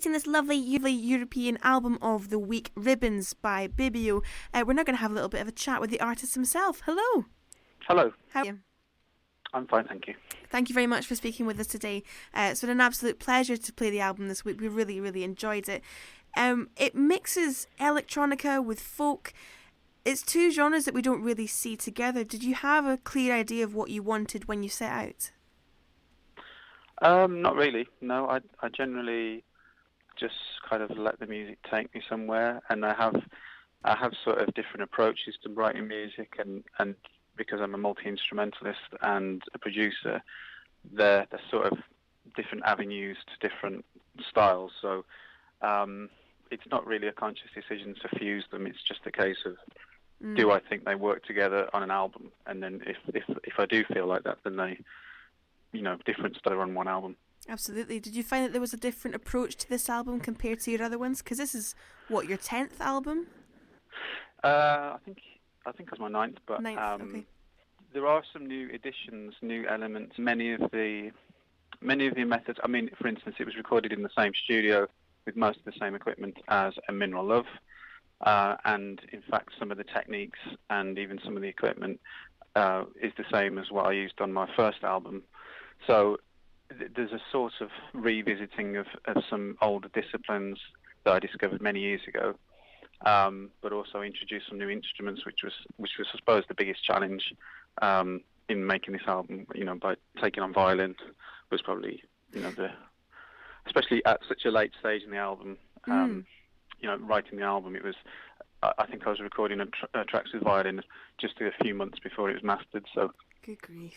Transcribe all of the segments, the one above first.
In this lovely European album of the week, Ribbons by Bibio. We're now going to have a little bit of a chat with the artist himself. Hello. Hello. How are you? I'm fine, thank you. Thank you very much for speaking with us today. It's been an absolute pleasure to play the album this week. We really, really enjoyed it. It mixes electronica with folk. It's two genres that we don't really see together. Did you have a clear idea of what you wanted when you set out? Not really. No, I generally just kind of let the music take me somewhere, and I have sort of different approaches to writing music, and because I'm a multi-instrumentalist and a producer, they're sort of different avenues to different styles. So it's not really a conscious decision to fuse them. It's just a case of do I think they work together on an album, and then if I do feel like that, then they, different styles on one album. Absolutely. Did you find that there was a different approach to this album compared to your other ones? Because this is, your 10th album? I think it's my ninth, but Okay. there are some new additions, new elements. Many of the methods. I mean, for instance, it was recorded in the same studio with most of the same equipment as A Mineral Love, and in fact, some of the techniques and even some of the equipment is the same as what I used on my first album. So there's a sort of revisiting of some older disciplines that I discovered many years ago, but also introduced some new instruments, which was I suppose the biggest challenge in making this album. By taking on violin was probably especially at such a late stage in the album. Writing the album, it was. I think I was recording tracks with violin just a few months before it was mastered. So good grief.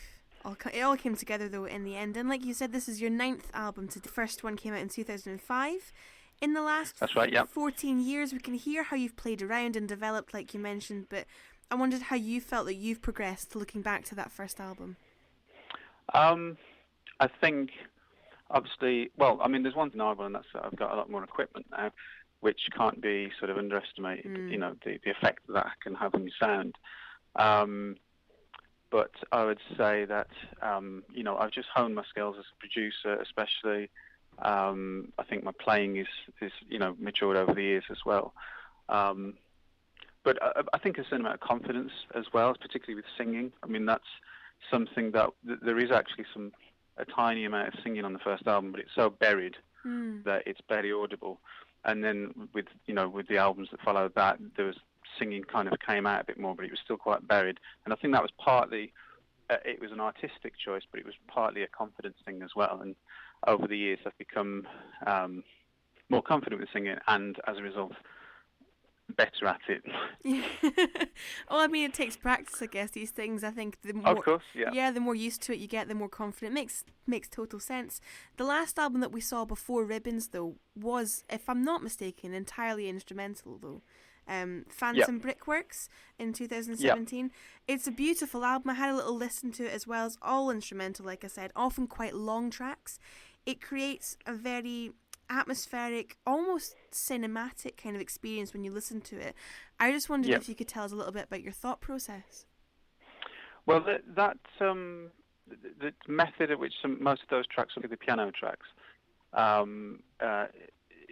It all came together, though, in the end. And like you said, this is your 9th album. The first one came out in 2005. In the last 14 years, we can hear how you've played around and developed, like you mentioned, but I wondered how you felt that you've progressed looking back to that first album. I think, obviously, there's one thing and that's that I've got a lot more equipment now, which can't be sort of underestimated, the effect that can have on your sound. But I would say that, I've just honed my skills as a producer, especially. I think my playing is matured over the years as well. But I think a certain amount of confidence as well, particularly with singing. I mean, that's something that there is actually a tiny amount of singing on the first album, but it's so buried that it's barely audible. And then with the albums that followed that, there was singing kind of came out a bit more, but it was still quite buried. And I think that was partly, it was an artistic choice, but it was partly a confidence thing as well. And over the years, I've become more confident with singing, and as a result, better at it. Well, I mean, it takes practice, I guess, these things. I think the more, of course, yeah, the more used to it you get, the more confident. It makes total sense. The last album that we saw before Ribbons, though, was, if I'm not mistaken, entirely instrumental, though. Phantom Brickworks in 2017. Yep. It's a beautiful album. I had a little listen to it as well. It's all instrumental, like I said, often quite long tracks. It creates a very atmospheric, almost cinematic kind of experience when you listen to it. I just wondered if you could tell us a little bit about your thought process. Well, the method at which most of those tracks are the piano tracks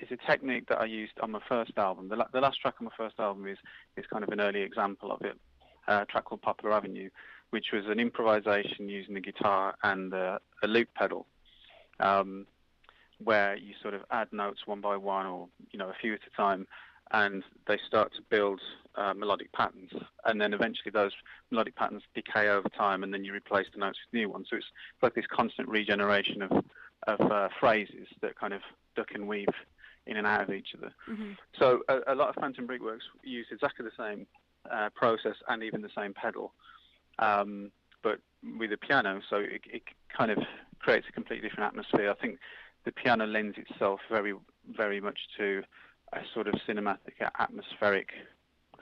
is a technique that I used on my first album. The last track on my first album is kind of an early example of it, a track called Poplar Avenue, which was an improvisation using the guitar and a loop pedal, where you sort of add notes one by one, or a few at a time, and they start to build melodic patterns, and then eventually those melodic patterns decay over time, and then you replace the notes with new ones. So it's like this constant regeneration of phrases that kind of duck and weave in and out of each other. Mm-hmm. So a lot of Phantom Brickworks use exactly the same process and even the same pedal, but with a piano, so it kind of creates a completely different atmosphere. I think the piano lends itself very, very much to a sort of cinematic, atmospheric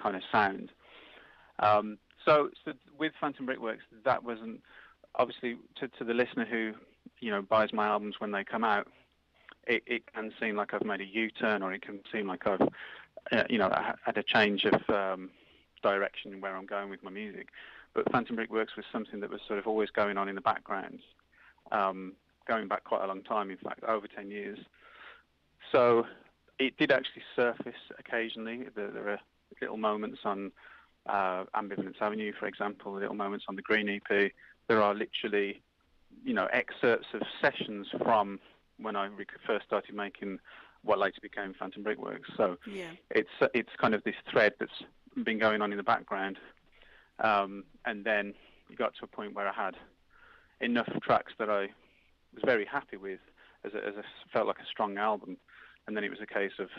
kind of sound. So with Phantom Brickworks, that wasn't, obviously, to the listener who, buys my albums when they come out, it can seem like I've made a U-turn, or it can seem like I've, had a change of direction where I'm going with my music. But Phantom Brickworks was something that was sort of always going on in the background, going back quite a long time, in fact, over 10 years. So it did actually surface occasionally. There are little moments on Ambivalence Avenue, for example, little moments on the Green EP. There are literally, excerpts of sessions from when I first started making what later became Phantom Brickworks. So it's kind of this thread that's been going on in the background. And then it got to a point where I had enough tracks that I was very happy with, as it felt like a strong album. And then it was a case of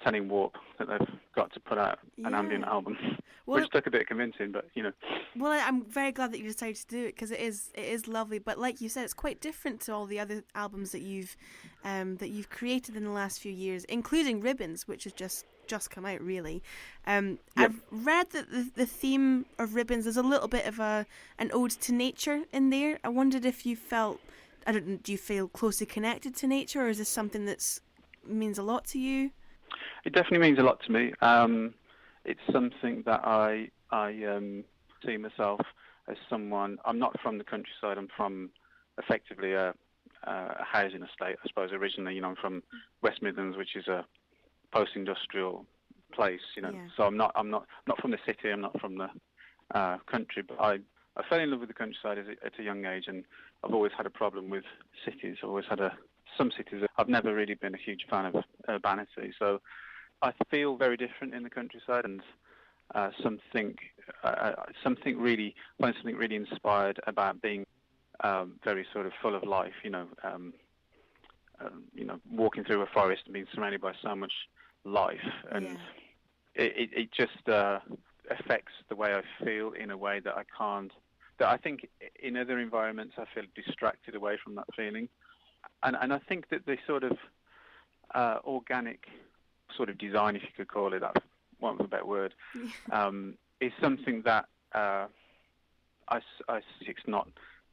telling Warp that they've got to put out an ambient album, which took a bit of convincing, but Well, I'm very glad that you decided to do it, because it is lovely. But like you said, it's quite different to all the other albums that you've created in the last few years, including Ribbons, which has just come out, really. I've read that the theme of Ribbons is a little bit of an ode to nature in there. I wondered if you felt, do you feel closely connected to nature, or is this something that's means a lot to you? It definitely means a lot to me. It's something that I see myself as someone. I'm not from the countryside. I'm from effectively a housing estate, I suppose. Originally, I'm from West Midlands, which is a post-industrial place. So I'm not from the city. I'm not from the country. But I fell in love with the countryside at a young age, and I've always had a problem with cities. I've always had some cities. I've never really been a huge fan of urbanity, so I feel very different in the countryside, and something really inspired about being very sort of full of life. Walking through a forest and being surrounded by so much life, and it just affects the way I feel in a way that I can't. That I think in other environments I feel distracted away from that feeling. And I think that the sort of organic sort of design, if you could call it that, one a better word, is something that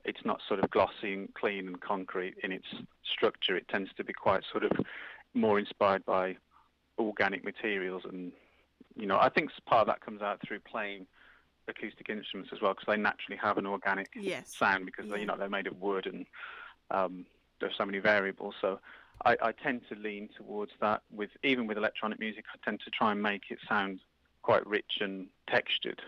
it's not sort of glossy and clean and concrete in its structure. It tends to be quite sort of more inspired by organic materials, and I think part of that comes out through playing acoustic instruments as well, because they naturally have an organic sound, because they're made of wood, and there's so many variables. So I tend to lean towards that. Even with electronic music, I tend to try and make it sound quite rich and textured,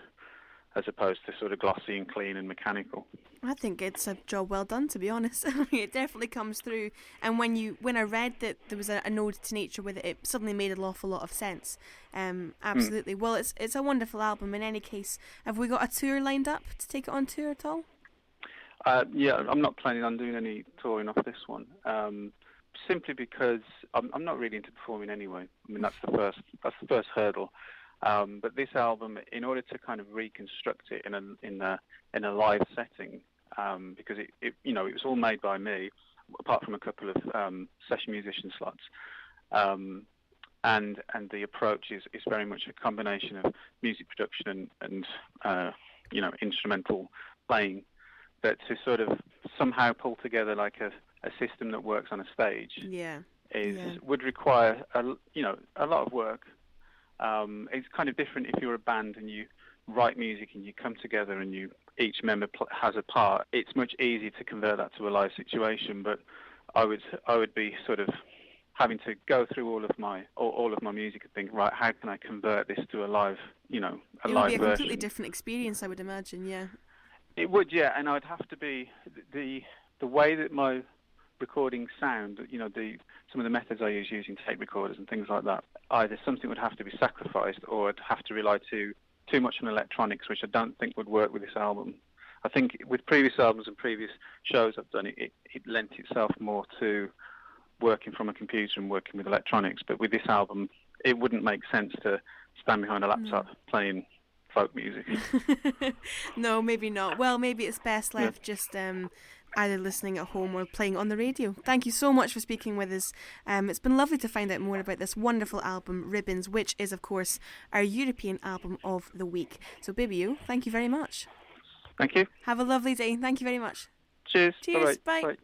as opposed to sort of glossy and clean and mechanical. I think it's a job well done, to be honest. It definitely comes through. And when I read that there was a ode to nature with it, it suddenly made an awful lot of sense. Absolutely. Well, it's a wonderful album. In any case, have we got a tour lined up to take it on tour at all? I'm not planning on doing any touring off this one, simply because I'm not really into performing anyway. I mean, that's the first hurdle. But this album, in order to kind of reconstruct it in a live setting, because it was all made by me, apart from a couple of session musician slots, and the approach is very much a combination of music production and instrumental playing, that to sort of somehow pull together like a system that works on a stage would require a lot of work. It's kind of different if you're a band and you write music and you come together and each member has a part. It's much easier to convert that to a live situation, but I would be sort of having to go through all of my music and think, right, how can I convert this to a live, live version? It would be a completely different experience, I would imagine. Yeah. It would, and I'd have to be the way that my recordings sound. Some of the methods I use using tape recorders and things like that. Either something would have to be sacrificed, or I'd have to rely too much on electronics, which I don't think would work with this album. I think with previous albums and previous shows I've done, it lent itself more to working from a computer and working with electronics. But with this album, it wouldn't make sense to stand behind a laptop playing folk music. No, maybe not. Well, maybe it's best left just either listening at home or playing on the radio. Thank you so much for speaking with us. It's been lovely to find out more about this wonderful album, Ribbons, which is, of course, our European album of the week. So, Bibio, thank you very much. Thank you. Have a lovely day. Thank you very much. Cheers. Cheers. Bye. Bye.